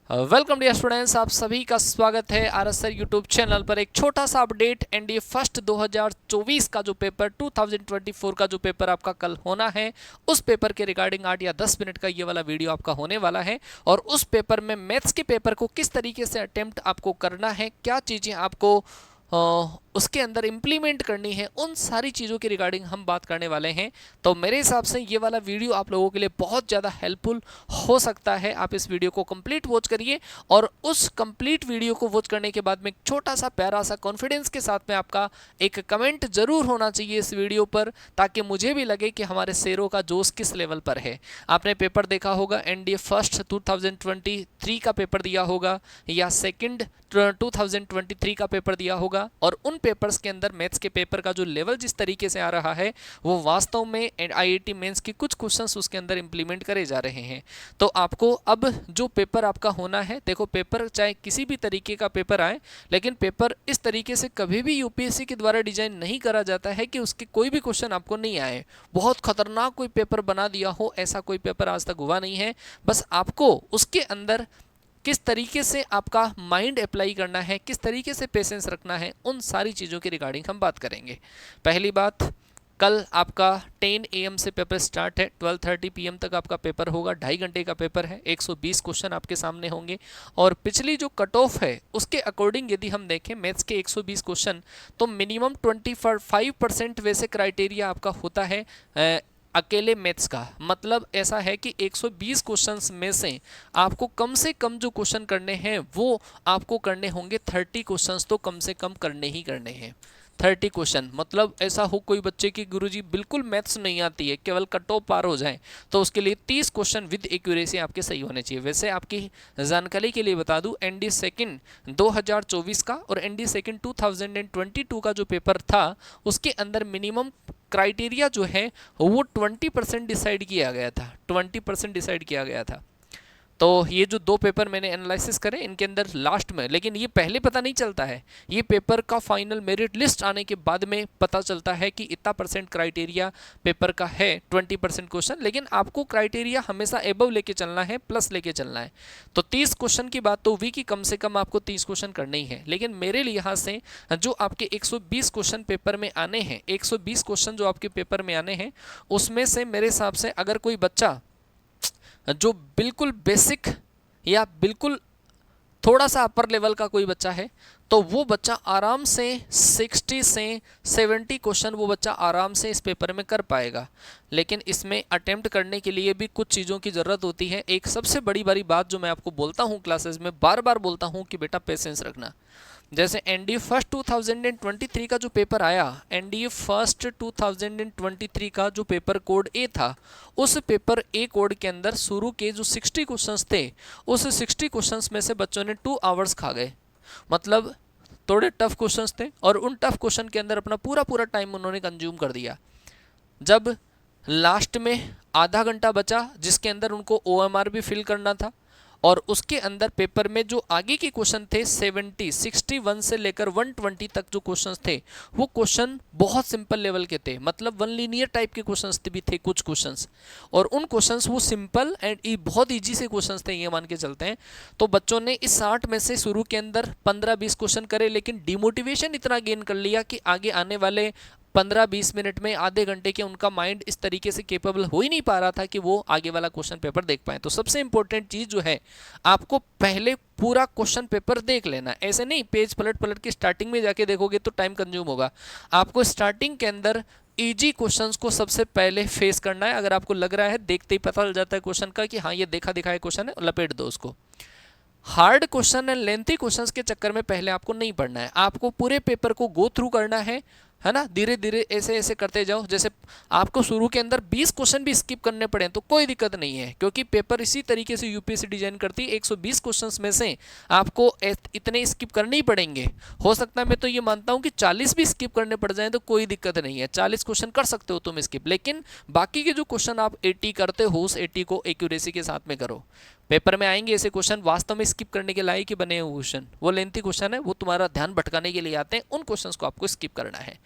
Welcome dear students, आप सभी का स्वागत है आरएसआर यूट्यूब चैनल पर। एक छोटा सा अपडेट, एनडीए फर्स्ट 2024 का जो पेपर 2024 का जो पेपर आपका कल होना है, उस पेपर के रिगार्डिंग 8 या 10 मिनट का ये वाला वीडियो आपका होने वाला है। और उस पेपर में मैथ्स के पेपर को किस तरीके से अटेम्प्ट आपको करना है, क्या चीज़ें आपको उसके अंदर इम्प्लीमेंट करनी है, उन सारी चीज़ों के रिगार्डिंग हम बात करने वाले हैं। तो मेरे हिसाब से ये वाला वीडियो आप लोगों के लिए बहुत ज़्यादा हेल्पफुल हो सकता है। आप इस वीडियो को कंप्लीट वॉच करिए और उस कंप्लीट वीडियो को वॉच करने के बाद में छोटा सा प्यारा सा कॉन्फिडेंस के साथ में आपका एक कमेंट जरूर होना चाहिए इस वीडियो पर, ताकि मुझे भी लगे कि हमारे शेरों का जोश किस लेवल पर है। आपने पेपर देखा होगा, एनडीए फर्स्ट 2023 का पेपर दिया होगा या सेकंड 2023 का पेपर दिया होगा, और उन पेपर्स के अंदर मैथ्स के पेपर का जो लेवल जिस तरीके से आ रहा है, वो वास्तव में आईआईटी मेंस के कुछ क्वेश्चंस उसके अंदर इंप्लीमेंट करे जा रहे हैं। तो आपको अब जो पेपर आपका होना है, देखो पेपर चाहे किसी भी तरीके का पेपर आए, लेकिन पेपर इस तरीके से कभी भी यूपीएससी के द्वारा डिजाइन नहीं करा जाता है कि उसके कोई भी क्वेश्चन आपको नहीं आए। बहुत खतरनाक कोई पेपर बना दिया हो, ऐसा कोई पेपर आज तक हुआ नहीं है। बस आपको उसके अंदर किस तरीके से आपका माइंड अप्लाई करना है, किस तरीके से पेशेंस रखना है, उन सारी चीज़ों की रिगार्डिंग हम बात करेंगे। पहली बात, कल आपका 10 AM से पेपर स्टार्ट है, 12:30 PM तक आपका पेपर होगा। 2.5 घंटे का पेपर है, 120 क्वेश्चन आपके सामने होंगे। और पिछली जो कट ऑफ है उसके अकॉर्डिंग यदि हम देखें मैथ्स के 120 क्वेश्चन, तो मिनिमम 25% वैसे क्राइटेरिया आपका होता है अकेले मैथ्स का। मतलब ऐसा है कि 120 क्वेश्चंस में से आपको कम से कम जो क्वेश्चन करने हैं वो आपको करने होंगे 30 क्वेश्चंस तो कम से कम करने ही करने हैं। 30 क्वेश्चन मतलब ऐसा हो कोई बच्चे की गुरुजी बिल्कुल मैथ्स नहीं आती है, केवल कट ऑफ पार हो जाए, तो उसके लिए 30 क्वेश्चन विद एक्यूरेसी आपके सही होने चाहिए। वैसे आपकी जानकारी के लिए बता दूं, एनडी सेकंड 2024 का और एनडी सेकंड 2022 का जो पेपर था, उसके अंदर मिनिमम क्राइटेरिया जो है वो 20% डिसाइड किया गया था, 20% डिसाइड किया गया था। तो ये जो दो पेपर मैंने एनालिसिस करे, इनके अंदर लास्ट में, लेकिन ये पहले पता नहीं चलता है, ये पेपर का फाइनल मेरिट लिस्ट आने के बाद में पता चलता है कि इतना परसेंट क्राइटेरिया पेपर का है, 20% क्वेश्चन। लेकिन आपको क्राइटेरिया हमेशा एबव लेके चलना है, प्लस लेके चलना है। तो 30 क्वेश्चन की बात तो हुई कि कम से कम आपको 30 क्वेश्चन करने ही है। लेकिन मेरे लिहाज से जो आपके 120 क्वेश्चन पेपर में आने हैं, 120 क्वेश्चन जो आपके पेपर में आने हैं, उसमें से मेरे हिसाब से अगर कोई बच्चा जो बिल्कुल बेसिक या बिल्कुल थोड़ा सा अपर लेवल का कोई बच्चा है, तो वो बच्चा आराम से 60 से 70 क्वेश्चन वो बच्चा आराम से इस पेपर में कर पाएगा। लेकिन इसमें अटेम्प्ट करने के लिए भी कुछ चीज़ों की ज़रूरत होती है। एक सबसे बड़ी बात जो मैं आपको बोलता हूँ क्लासेस में, बार बार बोलता हूँ कि बेटा पेशेंस रखना। जैसे एनडीए फर्स्ट 2023 का जो पेपर आया, एनडीए फर्स्ट 2023 का जो पेपर कोड ए था, उस पेपर ए कोड के अंदर शुरू के जो 60 क्वेश्चंस थे, उस 60 क्वेश्चंस में से बच्चों ने 2 आवर्स खा गए। मतलब थोड़े टफ क्वेश्चंस थे और उन टफ क्वेश्चन के अंदर अपना पूरा टाइम उन्होंने कंज्यूम कर दिया। जब लास्ट में आधा घंटा बचा जिसके अंदर उनको ओएमआर भी फिल करना था, और उसके अंदर पेपर में जो आगे के क्वेश्चन थे 61 से लेकर 120 तक जो क्वेश्चंस थे, वो क्वेश्चन बहुत सिंपल लेवल के थे। मतलब वन लीनियर टाइप के क्वेश्चंस भी थे कुछ क्वेश्चंस, और उन क्वेश्चंस वो सिंपल एंड बहुत ईजी से क्वेश्चंस थे, ये मान के चलते हैं। तो बच्चों ने इस 60 में से शुरू के अंदर 15-20 क्वेश्चन करे, लेकिन डिमोटिवेशन इतना गेन कर लिया कि आगे आने वाले 15-20 मिनट में, आधे घंटे के, उनका माइंड इस तरीके से केपेबल हो ही नहीं पा रहा था कि वो आगे वाला क्वेश्चन पेपर देख पाए। तो सबसे इंपॉर्टेंट चीज जो है, आपको पहले पूरा क्वेश्चन पेपर देख लेना। ऐसे नहीं पेज पलट के स्टार्टिंग में जाके देखोगे तो टाइम कंज्यूम होगा। आपको स्टार्टिंग के अंदर इजी क्वेश्चंस को सबसे पहले फेस करना है। अगर आपको लग रहा है देखते ही पता चल जाता है क्वेश्चन का कि हाँ ये देखा दिखाया क्वेश्चन है, लपेट दो उसको। Hard question and lengthy questions के चक्कर में पहले आपको नहीं पढ़ना है, आपको पूरे पेपर को गो थ्रू करना है ना। धीरे धीरे ऐसे ऐसे करते जाओ। जैसे आपको शुरू के अंदर 20 क्वेश्चन भी स्किप करने पड़े तो कोई दिक्कत नहीं है, क्योंकि पेपर इसी तरीके से यूपीएससी डिजाइन करती है। 120 क्वेश्चंस में से आपको इतने स्किप करने ही पड़ेंगे। हो सकता है, मैं तो ये मानता हूँ कि 40 भी स्किप करने पड़ जाए तो कोई दिक्कत नहीं है। 40 क्वेश्चन कर सकते हो तुम स्किप, लेकिन बाकी के जो क्वेश्चन आप 80 करते हो, उस 80 को एक्यूरेसी के साथ में करो। पेपर में आएंगे ऐसे क्वेश्चन वास्तव में स्किप करने के लायक ही बने हुए क्वेश्चन, वो लेंथी क्वेश्चन है, वो तुम्हारा ध्यान भटकाने के लिए आते हैं, उन क्वेश्चंस को आपको स्किप करना है।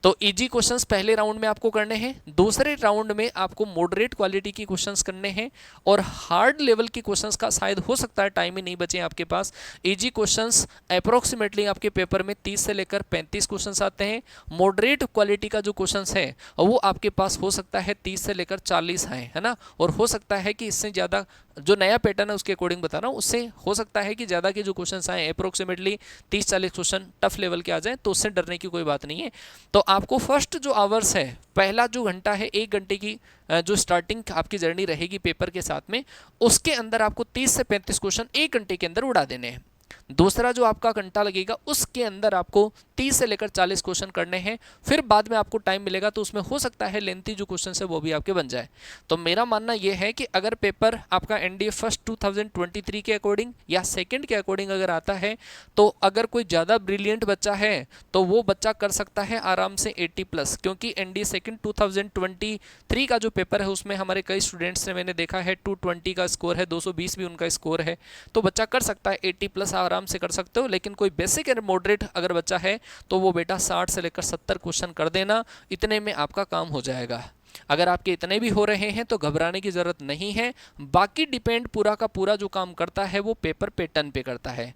तो इजी क्वेश्चंस पहले राउंड में आपको करने हैं, दूसरे राउंड में आपको मॉडरेट क्वालिटी की क्वेश्चंस करने हैं और हार्ड लेवल की क्वेश्चंस का शायद हो सकता है टाइम ही नहीं बचे आपके पास। इजी क्वेश्चंस अप्रोक्सीमेटली आपके पेपर में 30 से लेकर 35 क्वेश्चंस आते हैं। मॉडरेट क्वालिटी का जो क्वेश्चंस है वो आपके पास हो सकता है 30 से लेकर 40 है ना, और हो सकता है कि इससे ज़्यादा जो नया पैटर्न है उसके अकॉर्डिंग बता रहा हूँ, उससे हो सकता है कि ज़्यादा के जो क्वेश्चंस आए अप्रोक्सीमेटली 30-40 क्वेश्चन टफ लेवल के आ जाए, तो उससे डरने की कोई बात नहीं है। तो आपको फर्स्ट जो आवर्स है, पहला जो घंटा है, 1 घंटे की जो स्टार्टिंग आपकी जर्नी रहेगी पेपर के साथ में, उसके अंदर आपको 30 से 35 क्वेश्चन 1 घंटे के अंदर उड़ा देने हैं। दूसरा जो आपका घंटा लगेगा उसके अंदर आपको 30 से लेकर 40 क्वेश्चन करने हैं। फिर बाद में आपको टाइम मिलेगा तो उसमें हो सकता है लेंथी जो क्वेश्चन है वो भी आपके बन जाए। तो मेरा मानना यह है कि अगर पेपर आपका एनडीए फर्स्ट 2023 के अकॉर्डिंग या सेकंड के अकॉर्डिंग अगर आता है, तो अगर कोई ज़्यादा ब्रिलियंट बच्चा है तो वो बच्चा कर सकता है आराम से 80+, क्योंकि एनडीए सेकंड 2023 का जो पेपर है उसमें हमारे कई स्टूडेंट्स ने मैंने देखा है 220 का स्कोर है, 220 भी उनका स्कोर है, तो बच्चा कर सकता है 80+ आराम से कर सकते हो। लेकिन कोई बेसिक एंड मॉडरेट अगर बच्चा है तो वो बेटा 60 से लेकर 70 क्वेश्चन कर देना, इतने में आपका काम हो जाएगा। अगर आपके इतने भी हो रहे हैं तो घबराने की ज़रूरत नहीं है। बाकी डिपेंड पूरा का पूरा जो काम करता है वो पेपर पैटर्न पे करता है।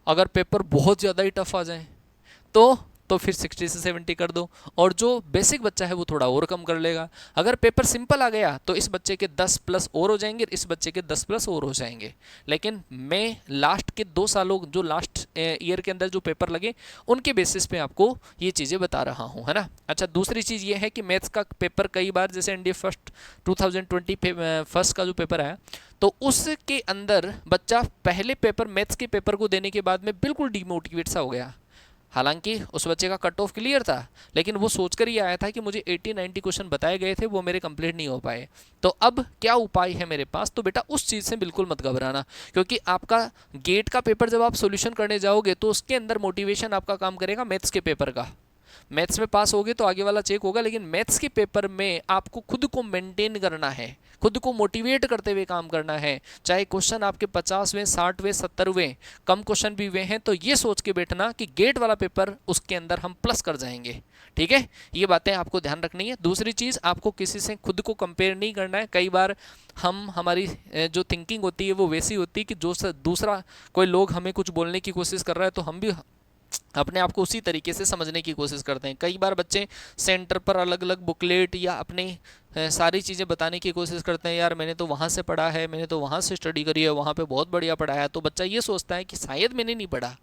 अगर पेपर बहुत ज़्यादा ही टफ आ जाए तो फिर 60 से 70 कर दो, और जो बेसिक बच्चा है वो थोड़ा और कम कर लेगा। अगर पेपर सिंपल आ गया तो इस बच्चे के 10+ और हो जाएंगे, इस बच्चे के 10+ और हो जाएंगे। लेकिन मैं लास्ट के 2 सालों जो लास्ट ईयर के अंदर जो पेपर लगे उनके बेसिस पे आपको ये चीज़ें बता रहा हूँ, है ना। अच्छा, दूसरी चीज़ ये है कि मैथ्स का पेपर कई बार, जैसे एनडीए फर्स्ट 2020 फर्स्ट का जो पेपर आया, तो उसके अंदर बच्चा पहले पेपर मैथ्स के पेपर को देने के बाद में बिल्कुल डिमोटिवेट सा हो गया। हालांकि उस बच्चे का कट ऑफ क्लियर था, लेकिन वो सोचकर ही आया था कि मुझे 80-90 क्वेश्चन बताए गए थे, वो मेरे कंप्लीट नहीं हो पाए। तो अब क्या उपाय है मेरे पास? तो बेटा उस चीज़ से बिल्कुल मत घबराना, क्योंकि आपका गेट का पेपर जब आप सॉल्यूशन करने जाओगे तो उसके अंदर मोटिवेशन आपका काम करेगा मैथ्स के पेपर का। मैथ्स में पास होगे तो आगे वाला चेक होगा, लेकिन मैथ्स के पेपर में आपको खुद को मेंटेन करना है, खुद को मोटिवेट करते हुए काम करना है। चाहे क्वेश्चन आपके 50वें, 60वें, 70वें, कम क्वेश्चन भी हुए हैं, तो ये सोच के बैठना कि गेट वाला पेपर उसके अंदर हम प्लस कर जाएंगे। ठीक है, ये बातें आपको ध्यान रखनी है। दूसरी चीज़, आपको किसी से खुद को कंपेयर नहीं करना है। कई बार हमारी जो थिंकिंग होती है वो वैसी होती है कि जो दूसरा कोई लोग हमें कुछ बोलने की कोशिश कर रहा है तो हम भी अपने आप को उसी तरीके से समझने की कोशिश करते हैं। कई बार बच्चे सेंटर पर अलग अलग बुकलेट या अपने सारी चीज़ें बताने की कोशिश करते हैं, यार मैंने तो वहाँ से पढ़ा है, मैंने तो वहाँ से स्टडी करी है, वहाँ पे बहुत बढ़िया पढ़ाया है। तो बच्चा ये सोचता है कि शायद मैंने नहीं पढ़ा,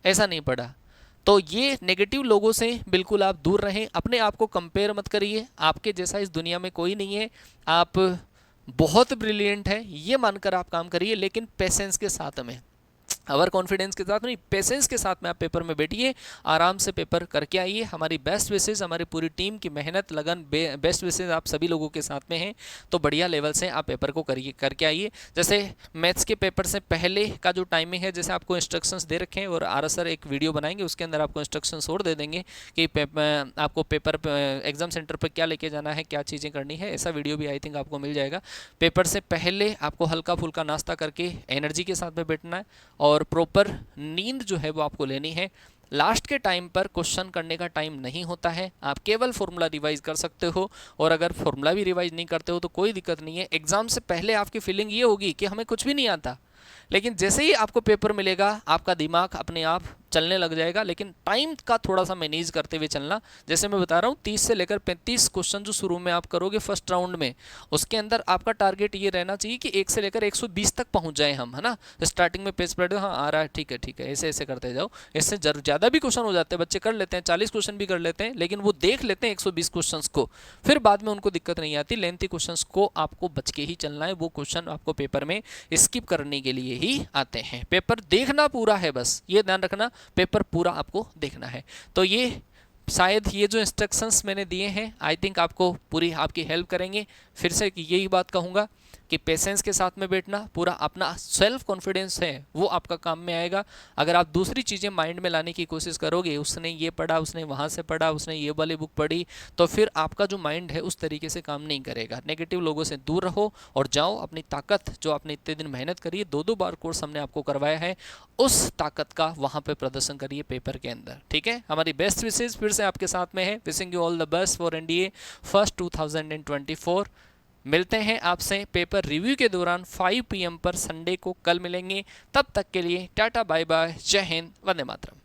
ऐसा नहीं पढ़ा। तो ये नेगेटिव लोगों से बिल्कुल आप दूर रहें, अपने आप को कंपेयर मत करिए। आपके जैसा इस दुनिया में कोई नहीं है, आप बहुत ब्रिलियंट है ये मानकर आप काम करिए, लेकिन पेशेंस के साथ में, ओवर कॉन्फिडेंस के साथ नहीं, पेशेंस के साथ में आप पेपर में बैठिए, आराम से पेपर करके आइए। हमारी बेस्ट विशेज़, हमारी पूरी टीम की मेहनत लगन बेस्ट विशेज़ आप सभी लोगों के साथ में हैं। तो बढ़िया लेवल से आप पेपर को करके आइए। जैसे मैथ्स के पेपर से पहले का जो टाइमिंग है, जैसे आपको इंस्ट्रक्शंस दे रखे हैं, और आर सर एक वीडियो बनाएंगे उसके अंदर आपको इंस्ट्रक्शंस और दे देंगे कि आपको पेपर एग्जाम सेंटर पर क्या लेके जाना है, क्या चीज़ें करनी है। ऐसा वीडियो भी आई थिंक आपको मिल जाएगा। पेपर से पहले आपको हल्का फुल्का नाश्ता करके एनर्जी के साथ में बैठना है, और प्रॉपर नींद जो है वो आपको लेनी है। लास्ट के टाइम पर क्वेश्चन करने का टाइम नहीं होता है, आप केवल फॉर्मूला रिवाइज कर सकते हो, और अगर फॉर्मूला भी रिवाइज नहीं करते हो तो कोई दिक्कत नहीं है। एग्जाम से पहले आपकी फीलिंग ये होगी कि हमें कुछ भी नहीं आता, लेकिन जैसे ही आपको पेपर मिलेगा आपका दिमाग अपने आप चलने लग जाएगा। लेकिन टाइम का थोड़ा सा मैनेज करते हुए चलना। जैसे मैं बता रहा हूँ 30 से लेकर 35 क्वेश्चन जो शुरू में आप करोगे फर्स्ट राउंड में, उसके अंदर आपका टारगेट ये रहना चाहिए कि 1 से लेकर 120 तक पहुँच जाए हम, है ना। स्टार्टिंग में पेज पढ़ो, हाँ आ रहा है, ठीक है ठीक है, ऐसे ऐसे करते जाओ। इससे ज़्यादा भी क्वेश्चन हो जाते हैं, बच्चे कर लेते हैं 40 क्वेश्चन भी कर लेते हैं, लेकिन वो देख लेते हैं 120 क्वेश्चन को, फिर बाद में उनको दिक्कत नहीं आती। लेंथी क्वेश्चन को आपको बच के ही चलना है, वो क्वेश्चन आपको पेपर में स्किप करने के लिए ही आते हैं। पेपर देखना पूरा है, बस ये ध्यान रखना, पेपर पूरा आपको देखना है। तो ये शायद ये जो इंस्ट्रक्शंस मैंने दिए हैं आई थिंक आपको पूरी आपकी हेल्प करेंगे। फिर से यही बात कहूँगा कि पेशेंस के साथ में बैठना, पूरा अपना सेल्फ कॉन्फिडेंस है वो आपका काम में आएगा। अगर आप दूसरी चीज़ें माइंड में लाने की कोशिश करोगे, उसने ये पढ़ा, उसने वहाँ से पढ़ा, उसने ये वाली बुक पढ़ी, तो फिर आपका जो माइंड है उस तरीके से काम नहीं करेगा। नेगेटिव लोगों से दूर रहो और जाओ अपनी ताकत, जो आपने इतने दिन मेहनत करी है, 2-2 बार कोर्स हमने आपको करवाया है, उस ताकत का वहाँ पे प्रदर्शन करिए पेपर के अंदर। ठीक है, हमारी बेस्ट विशेष फिर से आपके साथ में है। Wishing you all the best for NDA first 2024। मिलते हैं आपसे पेपर रिव्यू के दौरान 5 PM पर संडे को। कल मिलेंगे, तब तक के लिए टाटा बाय बाय, जय हिंद, वंदे मातरम।